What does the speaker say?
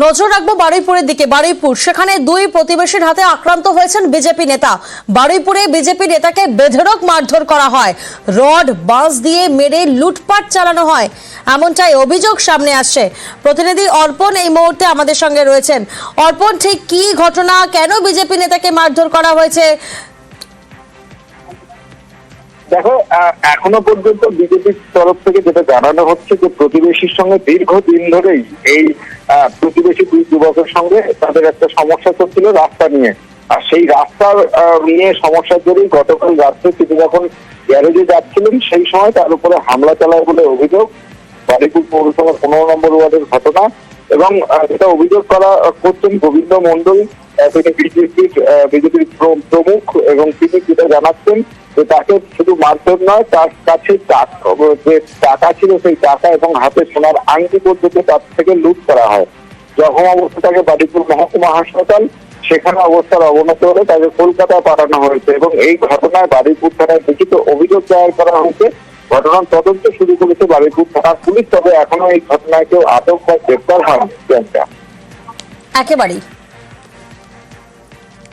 নজর রাখবো বারুইপুরের দিকে। বারুইপুর, সেখানে দুই প্রতিবেশীর হাতে আক্রান্ত হয়েছেন বিজেপি নেতা। বারুইপুরে বিজেপি নেতাকে বেধড়ক মারধর করা হয়, রড বাঁশ দিয়ে মেরে লুটপাট চালানো হয়, এমনটাই অভিযোগ সামনে আসছে। প্রতিনিধি অর্পণ এই মুহূর্তে আমাদের সঙ্গে রয়েছেন। অর্পণ, ঠিক কি ঘটনা, কেন বিজেপি নেতাকে মারধর করা হয়েছে? দেখো, এখনো পর্যন্ত বিজেপির তরফ থেকে যেটা জানানো হচ্ছে যে প্রতিবেশীর সঙ্গে দীর্ঘদিন ধরেই এই প্রতিবেশী দুই যুবকের সঙ্গে তাদের একটা সমস্যা চলছিল রাস্তা নিয়ে। আর সেই রাস্তার নিয়ে সমস্যার জন্যই গতকাল রাত্রে তিনি যখন গ্যারেজে যাচ্ছিলেন সেই সময় তার উপরে হামলা চালায় বলে অভিযোগ। বারুইপুর পৌরসভার 15 নম্বর ওয়ার্ডের ঘটনা, এবং যেটা অভিযোগ করছেন গোবিন্দ মন্ডল, তিনি বিজেপির প্রমুখ, এবং তিনি যেটা জানাচ্ছেন যে তাকে শুধু মারধর নয়, তার কাছে যে টাকা ছিল সেই টাকা এবং হাতে সোনার আংটি পর্যন্ত তার থেকে লুট করা হয়। জখম অবস্থা তাকে বারুইপুর মহকুমা হাসপাতাল, সেখানে অবস্থার অবনতি হলে তাকে কলকাতায় পাঠানো হয়েছে, এবং এই ঘটনায় বারুইপুর থানায় লিখিত অভিযোগ দায়ের করা হয়েছে। ঘটনার তদন্ত শুরু করেছে বারুইপুর থানার পুলিশ, তবে এখনো এই ঘটনায় কেউ আটক বা গ্রেপ্তার হয়নি। একেবারেই